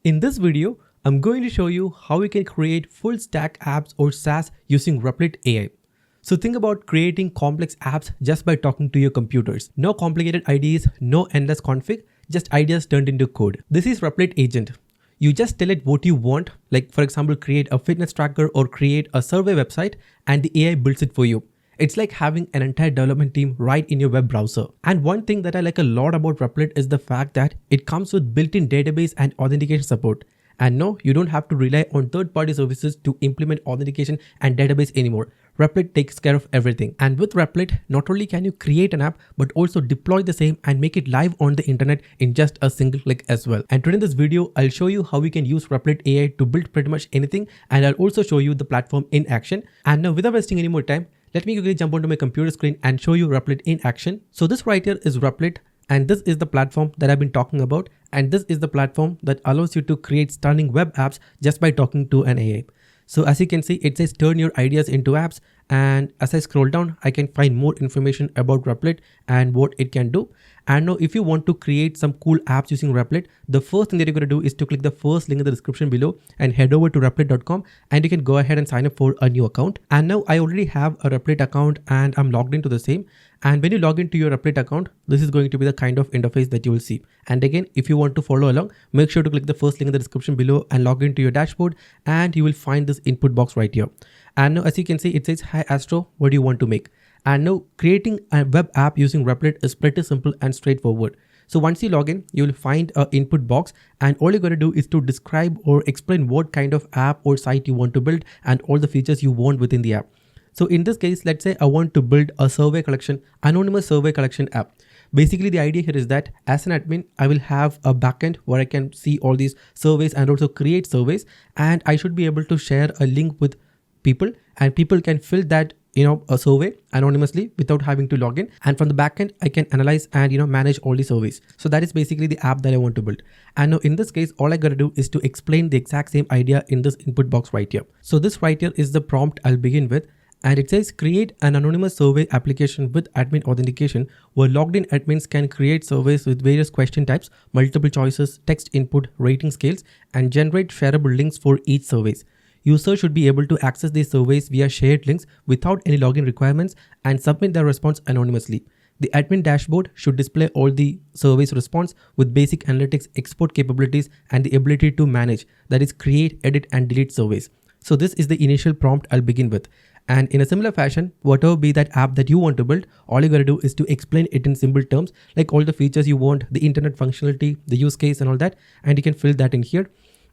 In this video, I'm going to show you how you can create full stack apps or SaaS using Replit AI. So think about creating complex apps just by talking to your computers. No complicated IDEs, no endless config, just ideas turned into code. This is Replit Agent. You just tell it what you want, like for example, create a fitness tracker or create a survey website, and the AI builds it for you. It's like having an entire development team right in your web browser. And one thing that I like a lot about Replit is the fact that it comes with built-in database and authentication support. And no, you don't have to rely on third-party services to implement authentication and database anymore. Replit takes care of everything. And with Replit, not only can you create an app, but also deploy the same and make it live on the internet in just a single click as well. And today in this video, I'll show you how we can use Replit AI to build pretty much anything. And I'll also show you the platform in action. And now without wasting any more time, let me quickly jump onto my computer screen and show you Replit in action. So this right here is Replit, and this is the platform that I've been talking about. And this is the platform that allows you to create stunning web apps just by talking to an AI. So as you can see, it says turn your ideas into apps. And as I scroll down, I can find more information about Replit and what it can do. And now if you want to create some cool apps using Replit, the first thing that you're going to do is to click the first link in the description below and head over to replit.com, and you can go ahead and sign up for a new account. And now I already have a Replit account and I'm logged into the same. And when you log into your Replit account, this is going to be the kind of interface that you will see. And again, if you want to follow along, make sure to click the first link in the description below and log into your dashboard, and you will find this input box right here. And now as you can see, it says, "Hi Astro, what do you want to make?" And now creating a web app using Replit is pretty simple and straightforward. So once you log in, you will find an input box, and all you're going to do is to describe or explain what kind of app or site you want to build and all the features you want within the app. So in this case, let's say I want to build a survey collection, anonymous survey collection app. Basically, the idea here is that as an admin, I will have a backend where I can see all these surveys and also create surveys, and I should be able to share a link with people, and people can fill that a survey anonymously without having to log in. And from the backend, I can analyze and manage all the surveys. So that is basically the app that I want to build. And now in this case, all I gotta do is to explain the exact same idea in this input box right here. So this right here is the prompt I'll begin with. And it says create an anonymous survey application with admin authentication where logged in admins can create surveys with various question types, multiple choices, text input, rating scales, and generate shareable links for each surveys. Users should be able to access these surveys via shared links without any login requirements and submit their response anonymously. The admin dashboard should display all the surveys response with basic analytics export capabilities and the ability to manage, that is create, edit, and delete surveys. So this is the initial prompt I'll begin with. And in a similar fashion, whatever be that app that you want to build, all you gotta do is to explain it in simple terms, like all the features you want, the internet functionality, the use case and all that, and you can fill that in here.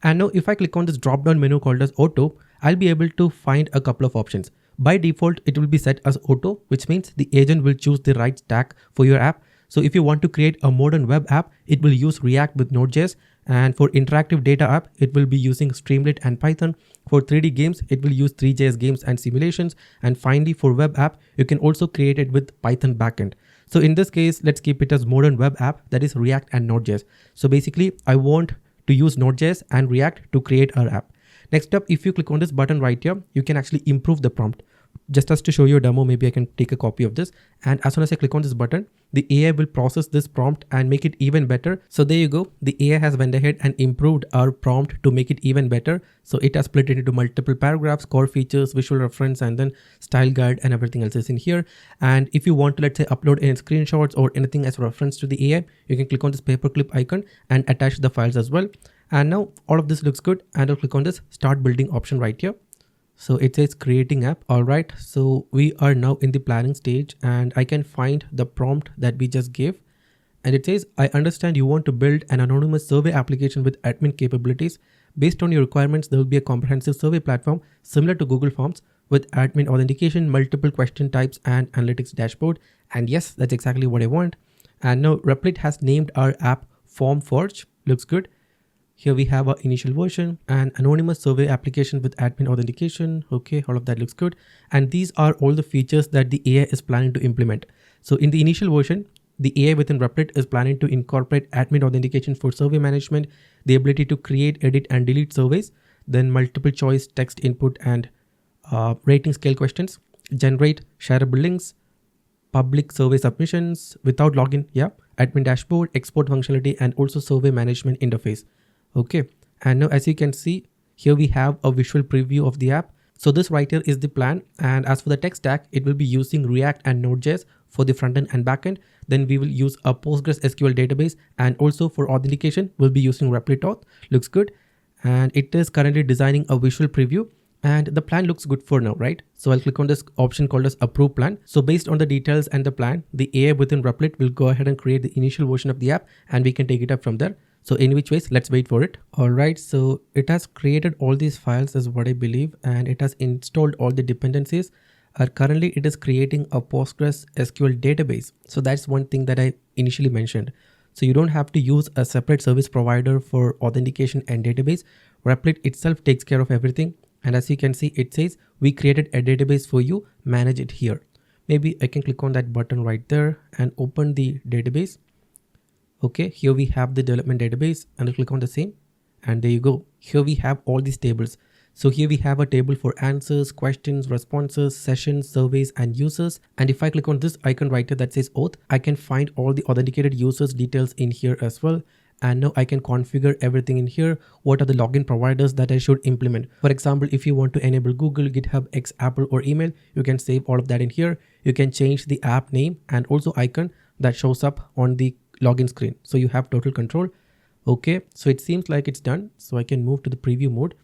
And now if I click on this drop down menu called as auto, I'll be able to find a couple of options. By default, it will be set as auto, which means the agent will choose the right stack for your app. So if you want to create a modern web app, it will use React with Node.js. And for interactive data app, it will be using Streamlit and Python. For 3D games, it will use 3JS games and simulations. And finally, for web app, you can also create it with Python backend. So in this case, let's keep it as modern web app, that is React and Node.js. So basically, I want to use Node.js and React to create our app. Next up, if you click on this button right here, you can actually improve the prompt. Just as to show you a demo, maybe I can take a copy of this. And as soon as I click on this button, the AI will process this prompt and make it even better. So there you go. The AI has went ahead and improved our prompt to make it even better. So it has split it into multiple paragraphs, core features, visual reference, and then style guide, and everything else is in here. And if you want to, let's say, upload any screenshots or anything as a reference to the AI, you can click on this paperclip icon and attach the files as well. And now all of this looks good. And I'll click on this start building option right here. So it says creating app. All right. So we are now in the planning stage, and I can find the prompt that we just gave. And it says, I understand you want to build an anonymous survey application with admin capabilities. Based on your requirements, there will be a comprehensive survey platform similar to Google Forms with admin authentication, multiple question types, and analytics dashboard. And yes, that's exactly what I want. And now Replit has named our app FormForge. Looks good. Here we have our initial version, an anonymous survey application with admin authentication. Okay, all of that looks good. And these are all the features that the AI is planning to implement. So in the initial version, the AI within Replit is planning to incorporate admin authentication for survey management, the ability to create, edit, and delete surveys, then multiple choice text input and rating scale questions, generate shareable links, public survey submissions without login, admin dashboard, export functionality, and also survey management interface. Okay, And now as you can see, here we have a visual preview of the app. So this right here is the plan. And as for the tech stack, it will be using React and Node.js for the front end and back end. Then we will use a Postgres SQL database. And also for authentication, we'll be using Replit Auth. Looks good. And it is currently designing a visual preview. And the plan looks good for now, right? So I'll click on this option called as approve plan. So based on the details and the plan, the AI within Replit will go ahead and create the initial version of the app and we can take it up from there. So in which ways, let's wait for it. All right, so it has created all these files is what I believe, and it has installed all the dependencies. Currently, it is creating a Postgres SQL database. So that's one thing that I initially mentioned. So you don't have to use a separate service provider for authentication and database. Replit itself takes care of everything. And as you can see, it says we created a database for you, manage it here. Maybe I can click on that button right there and open the database. Okay, here we have the development database and I'll click on the same. And there you go. Here we have all these tables. So here we have a table for answers, questions, responses, sessions, surveys, and users. And if I click on this icon right here that says auth, I can find all the authenticated users details in here as well. And now I can configure everything in here. What are the login providers that I should implement? For example, if you want to enable Google, GitHub, X, Apple, or email, you can save all of that in here. You can change the app name and also icon that shows up on the login screen. So you have total control. Okay, so it seems like it's done. So I can move to the preview mode.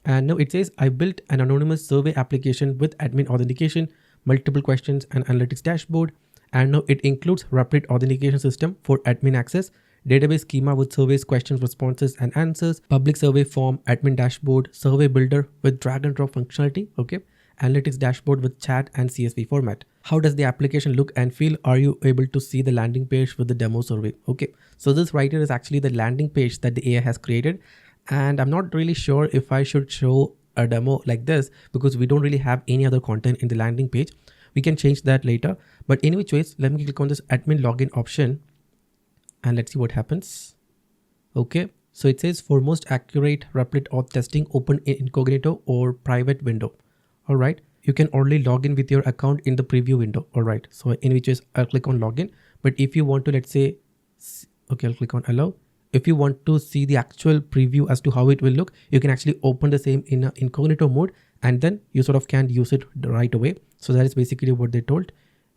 And now it says I built an anonymous survey application with admin authentication, multiple questions and analytics dashboard. And now it includes Replit authentication system for admin access, database schema with surveys, questions, responses, and answers, public survey form, admin dashboard, survey builder with drag and drop functionality. Okay. Analytics dashboard with chat and CSV format. How does the application look and feel? Are you able to see the landing page with the demo survey? Okay, so this right here is actually the landing page that the AI has created. And I'm not really sure if I should show a demo like this because we don't really have any other content in the landing page. We can change that later. But in which ways, let me click on this admin login option and let's see what happens. Okay, so it says for most accurate Replit auth testing, open in incognito or private window. All right, you can only log in with your account in the preview window. All right, so in which case I'll click on login. But if you want to, let's say, okay, I'll click on allow. If you want to see the actual preview as to how it will look, you can actually open the same in a incognito mode and then you sort of can't use it right away. So that is basically what they told.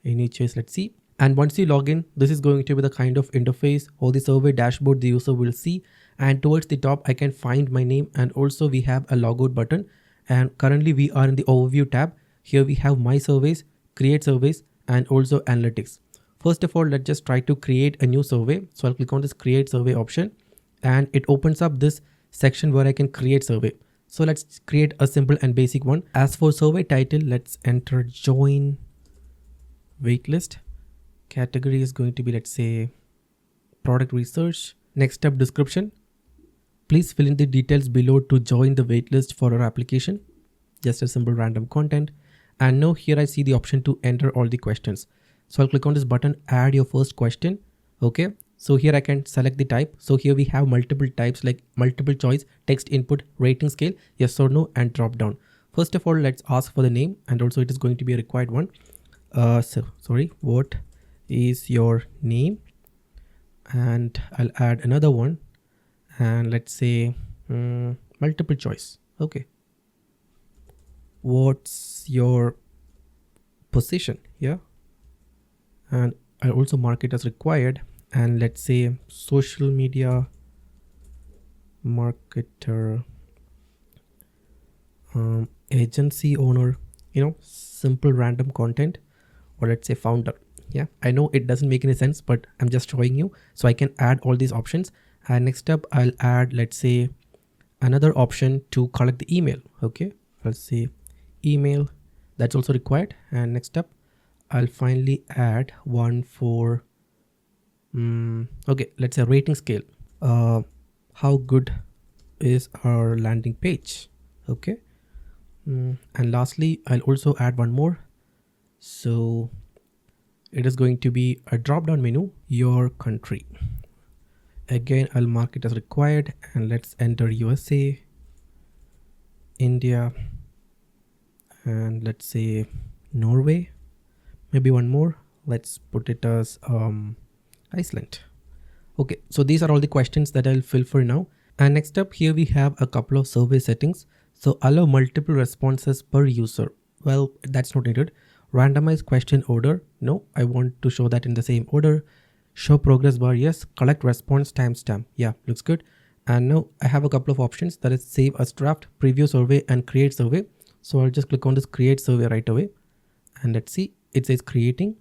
In which case, let's see. And once you log in, this is going to be the kind of interface or the survey dashboard the user will see. And towards the top, I can find my name and also we have a logout button. And currently we are in the overview tab. Here we have my surveys, create surveys, and also analytics. First of all, let's just try to create a new survey. So I'll click on this create survey option and it opens up this section where I can create survey. So let's create a simple and basic one. As for survey title, let's enter join waitlist. Category is going to be, let's say, product research. Next up, description. Please fill in the details below to join the waitlist for our application. Just a simple random content. And now here I see the option to enter all the questions. So I'll click on this button, add your first question. Okay. So here I can select the type. So here we have multiple types like multiple choice, text input, rating scale, yes or no, and drop down. First of all, let's ask for the name and also it is going to be a required one. What is your name? And I'll add another one. And let's say multiple choice. Okay. What's your position here? And I'll also mark it as required. And let's say social media marketer, agency owner, simple random content, or let's say founder. Yeah, I know it doesn't make any sense, but I'm just showing you so I can add all these options. And next up, I'll add, let's say, another option to collect the email. Okay, I'll say email, that's also required. And next up, I'll finally add one for, okay, let's say rating scale. How good is our landing page? Okay. And lastly, I'll also add one more. So it is going to be a drop-down menu, your country. Again, I'll mark it as required and let's enter USA, India, and let's say Norway. Maybe one more. Let's put it as Iceland. Okay, so these are all the questions that I'll fill for now. And next up here we have a couple of survey settings. So allow multiple responses per user. Well, that's not needed. Randomize question order. No, I want to show that in the same order. Show progress bar. Yes. Collect response timestamp. Yeah, looks good. And now I have a couple of options, that is save as draft, preview survey and create survey. So I'll just click on this create survey right away. And let's see, it says creating.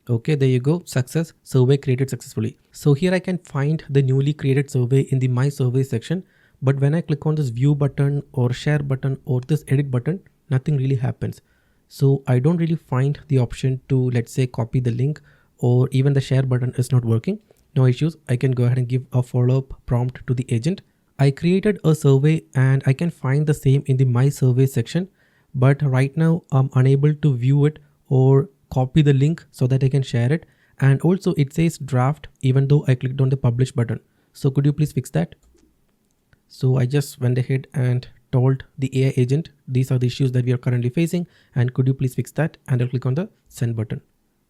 Okay, there you go. Success. Survey created successfully. So here I can find the newly created survey in the My Survey section. But when I click on this view button or share button or this edit button, nothing really happens. So I don't really find the option to, let's say, copy the link, or even the share button is not working. No issues. I can go ahead and give a follow-up prompt to the agent. I created a survey and I can find the same in the My Survey section. But right now I'm unable to view it or copy the link so that I can share it. And also it says draft even though I clicked on the publish button. So could you please fix that? So I just went ahead and told the AI agent, these are the issues that we are currently facing and could you please fix that? And I'll click on the send button.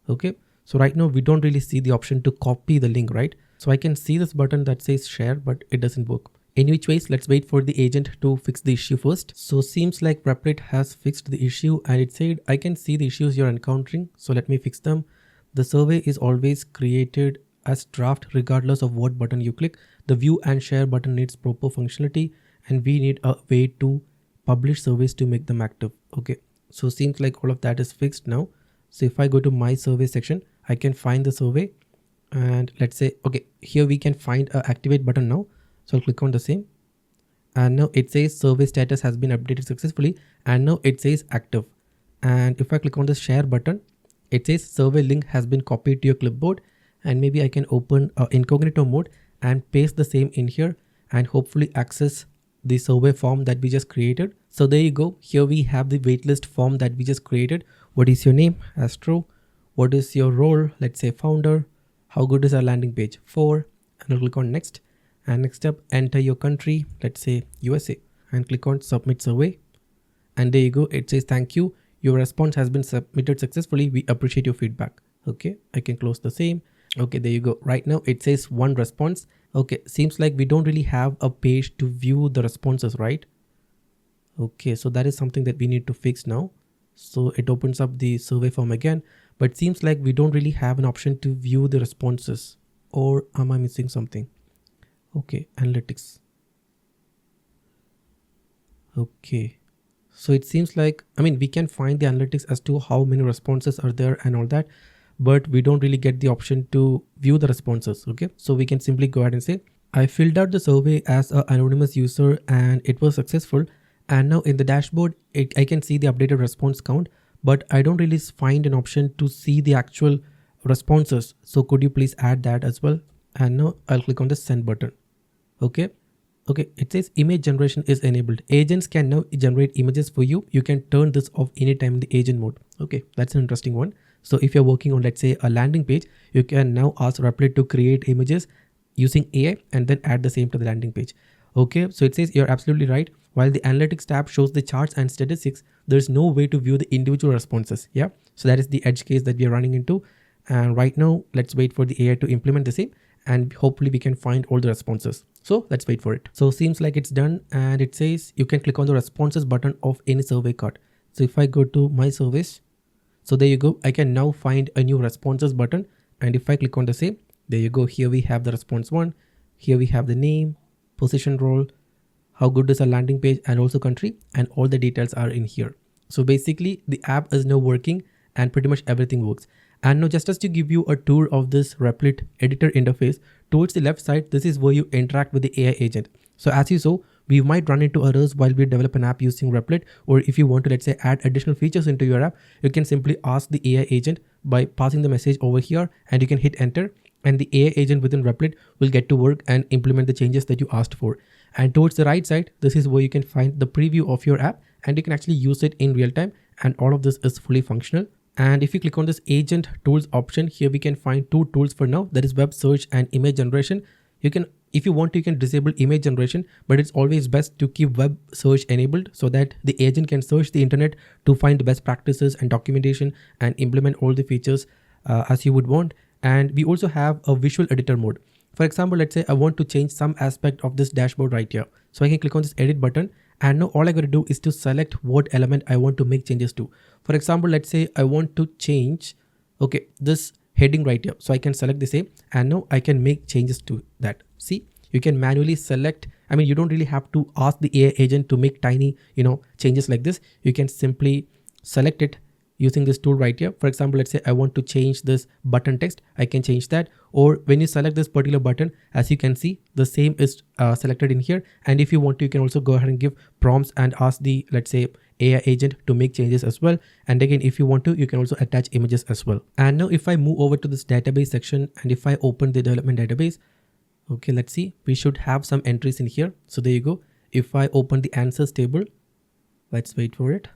Okay. So right now we don't really see the option to copy the link, right? So I can see this button that says share, but it doesn't work. In which ways, let's wait for the agent to fix the issue first. So seems like Replit has fixed the issue and it said, I can see the issues you're encountering. So let me fix them. The survey is always created as draft regardless of what button you click. The view and share button needs proper functionality and we need a way to publish surveys to make them active. Okay, so seems like all of that is fixed now. So if I go to My Survey section, I can find the survey and let's say, okay, here we can find a activate button now. So I'll click on the same and now it says survey status has been updated successfully and now it says active. And if I click on the share button, it says survey link has been copied to your clipboard, and maybe I can open incognito mode and paste the same in here and hopefully access the survey form that we just created. So there you go. Here we have the waitlist form that we just created. What is your name? Astro. What is your role? Let's say founder. How good is our landing page? 4. And I'll click on next. And next up, enter your country. Let's say USA. And click on submit survey. And there you go. It says thank you. Your response has been submitted successfully. We appreciate your feedback. Okay. I can close the same. Okay, there you go. Right now it says one response. Okay, seems like we don't really have a page to view the responses, right? Okay, so that is something that we need to fix now. So it opens up the survey form again, but seems like we don't really have an option to view the responses. Or am I missing something? Okay, analytics. Okay, so it seems like, I mean, we can find the analytics as to how many responses are there and all that, but we don't really get the option to view the responses. Okay, so we can simply go ahead and say, I filled out the survey as an anonymous user and it was successful. And now in the dashboard, I can see the updated response count, but I don't really find an option to see the actual responses. So could you please add that as well? And now I'll click on the send button. Okay. Okay, it says image generation is enabled. Agents can now generate images for you. You can turn this off anytime in the agent mode. Okay, that's an interesting one. So if you're working on, let's say, a landing page, you can now ask Replit to create images using AI and then add the same to the landing page. Okay, so it says you're absolutely right. While the analytics tab shows the charts and statistics, there's no way to view the individual responses. Yeah, so that is the edge case that we are running into. And right now, let's wait for the AI to implement the same and hopefully we can find all the responses. So let's wait for it. So seems like it's done and it says you can click on the responses button of any survey card. So if I go to my surveys, so there you go. I can now find a new responses button. And if I click on the same, there you go. Here we have the response one. Here we have the name, position role, how good is a landing page and also country, and all the details are in here. So basically the app is now working and pretty much everything works. And now just as to give you a tour of this Replit editor interface, towards the left side, this is where you interact with the AI agent. So as you saw, we might run into errors while we develop an app using Replit, or if you want to, let's say, add additional features into your app, you can simply ask the AI agent by passing the message over here and you can hit enter, and the AI agent within Replit will get to work and implement the changes that you asked for. And towards the right side, this is where you can find the preview of your app and you can actually use it in real time, and all of this is fully functional. And if you click on this agent tools option, here we can find two tools for now, that is web search and image generation. You can, if you want to, you can disable image generation, but it's always best to keep web search enabled so that the agent can search the internet to find the best practices and documentation and implement all the features as you would want. And we also have a visual editor mode. For example, let's say I want to change some aspect of this dashboard right here. So I can click on this edit button, and now all I gotta do is to select what element I want to make changes to. For example, let's say I want to change, okay, this heading right here. So I can select the same, and now I can make changes to that. See, you can manually select. I mean, you don't really have to ask the AI agent to make tiny, changes like this. You can simply select it using this tool right here. For example, let's say I want to change this button text. I can change that. Or when you select this particular button, as you can see, the same is selected in here. And if you want to, you can also go ahead and give prompts and ask the, let's say, AI agent to make changes as well. And again, if you want to, you can also attach images as well. And now if I move over to this database section, and if I open the development database, okay, let's see, we should have some entries in here. So there you go. If I open the answers table, let's wait for it.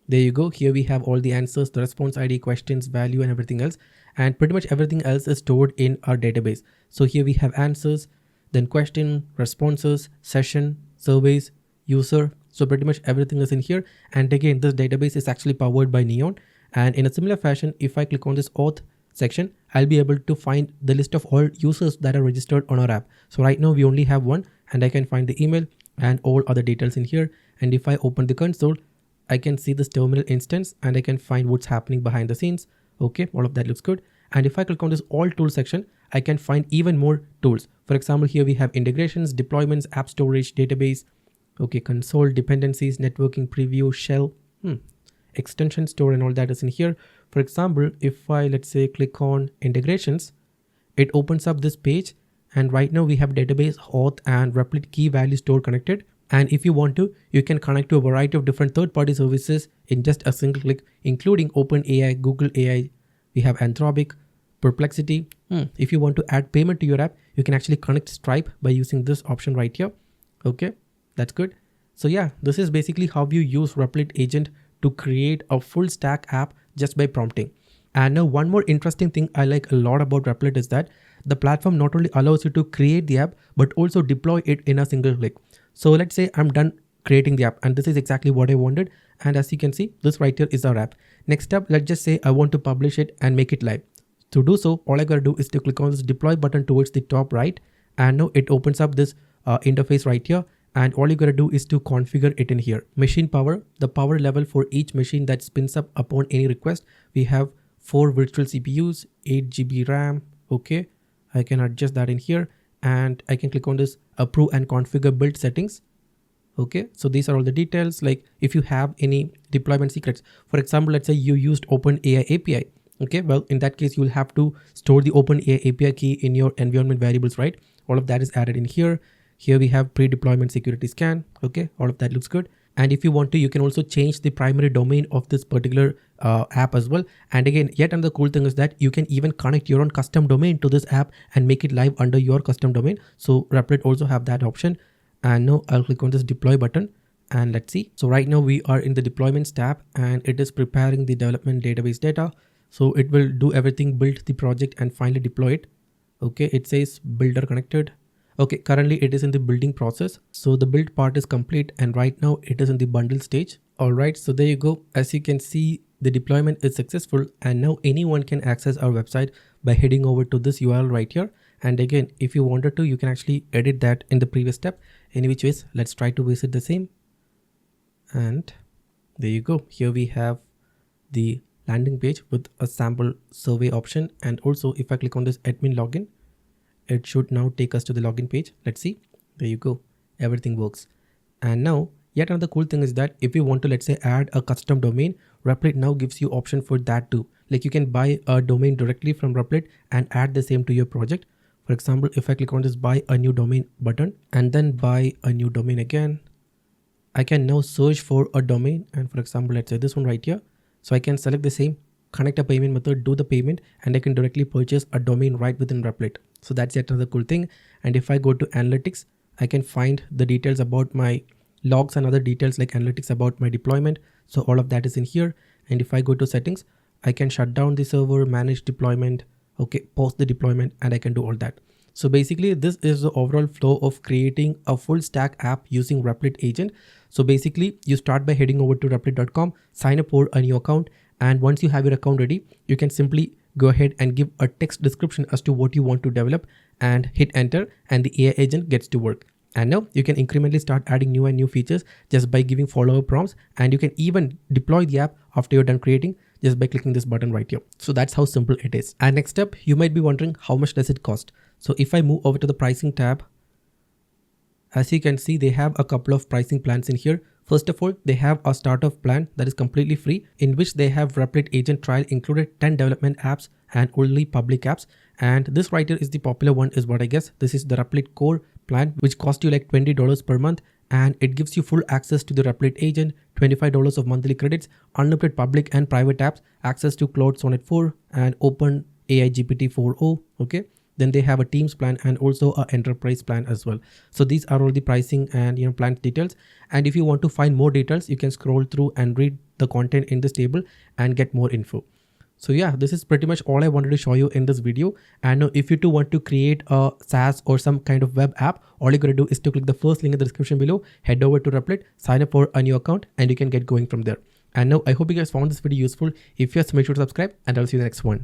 There you go. Here we have all the answers, the response ID, questions, value, and everything else. And pretty much everything else is stored in our database. So here we have answers, then question, responses, session, surveys, user. So pretty much everything is in here. And again, this database is actually powered by Neon. And in a similar fashion, if I click on this auth section, I'll be able to find the list of all users that are registered on our app. So right now we only have one, and I can find the email and all other details in here. And if I open the console, I can see this terminal instance, and I can find what's happening behind the scenes. Okay, all of that looks good. And if I click on this all tools section, I can find even more tools. For example, here we have integrations, deployments, app storage, database, okay, console, dependencies, networking, preview, shell, extension store, and all that is in here. For example, if I, let's say, click on integrations, it opens up this page, and right now we have database, auth, and Replit key value store connected. And if you want to, you can connect to a variety of different third-party services in just a single click, including OpenAI, Google AI. We have Anthropic, Perplexity. If you want to add payment to your app, you can actually connect Stripe by using this option right here. Okay, that's good. So yeah, this is basically how you use Replit agent to create a full stack app just by prompting. And now one more interesting thing I like a lot about Replit is that the platform not only allows you to create the app, but also deploy it in a single click. So let's say I'm done creating the app, and this is exactly what I wanted. And as you can see, this right here is our app. Next up, let's just say I want to publish it and make it live. To do so, all I gotta do is to click on this deploy button towards the top right. And now it opens up this interface right here. And all you gotta do is to configure it in here. Machine power, the power level for each machine that spins up upon any request. We have 4 virtual CPUs, 8 GB RAM. Okay, I can adjust that in here. And I can click on this approve and configure build settings. Okay, so these are all the details. Like if you have any deployment secrets, for example, let's say you used OpenAI API. Okay, well, in that case, you'll have to store the OpenAI API key in your environment variables, right? All of that is added in here. Here we have pre-deployment security scan. Okay, all of that looks good. And if you want to, you can also change the primary domain of this particular app as well. And again, yet another cool thing is that you can even connect your own custom domain to this app and make it live under your custom domain. So Replit also have that option. And now I'll click on this deploy button, and let's see. So right now we are in the deployments tab, and it is preparing the development database data. So it will do everything, build the project and finally deploy it. Okay, it says builder connected. Okay, currently it is in the building process. So the build part is complete, and right now it is in the bundle stage. All right, so there you go. As you can see, the deployment is successful, and now anyone can access our website by heading over to this URL right here. And again, if you wanted to, you can actually edit that in the previous step. In which ways, let's try to visit the same. And there you go. Here we have the landing page with a sample survey option. And also if I click on this admin login, it should now take us to the login page. Let's see. There you go. Everything works. And now yet another cool thing is that if you want to, let's say, add a custom domain, Replit now gives you option for that too. Like you can buy a domain directly from Replit and add the same to your project. For example, if I click on this buy a new domain button and then buy a new domain again, I can now search for a domain. And for example, let's say this one right here. So I can select the same, connect a payment method, do the payment, and I can directly purchase a domain right within Replit. So that's yet another cool thing. And if I go to analytics, I can find the details about my logs and other details like analytics about my deployment. So all of that is in here. And if I go to settings, I can shut down the server, manage deployment, okay, pause the deployment, and I can do all that. So basically this is the overall flow of creating a full stack app using Replit agent. So basically you start by heading over to replit.com, sign up for a new account. And once you have your account ready, you can simply go ahead and give a text description as to what you want to develop and hit enter, and the AI agent gets to work. And now you can incrementally start adding new and new features just by giving follower prompts, and you can even deploy the app after you're done creating just by clicking this button right here. So that's how simple it is. And next up, you might be wondering how much does it cost? So if I move over to the pricing tab, as you can see, they have a couple of pricing plans in here. First of all, they have a startup plan that is completely free, in which they have Replit agent trial included, 10 development apps and only public apps. And this right here is the popular one is what I guess. This is the Replit core plan, which costs you like $20 per month. And it gives you full access to the Replit agent, $25 of monthly credits, unlimited public and private apps, access to Cloud Sonnet 4 and Open AI GPT 4.0. Okay. Then they have a Teams plan and also a enterprise plan as well. So these are all the pricing and plan details. And if you want to find more details, you can scroll through and read the content in this table and get more info. So yeah, this is pretty much all I wanted to show you in this video. And now if you too want to create a SaaS or some kind of web app, all you gotta do is to click the first link in the description below, head over to Replit, sign up for a new account, and you can get going from there. And now I hope you guys found this video useful. If yes, make sure to subscribe, and I'll see you in the next one.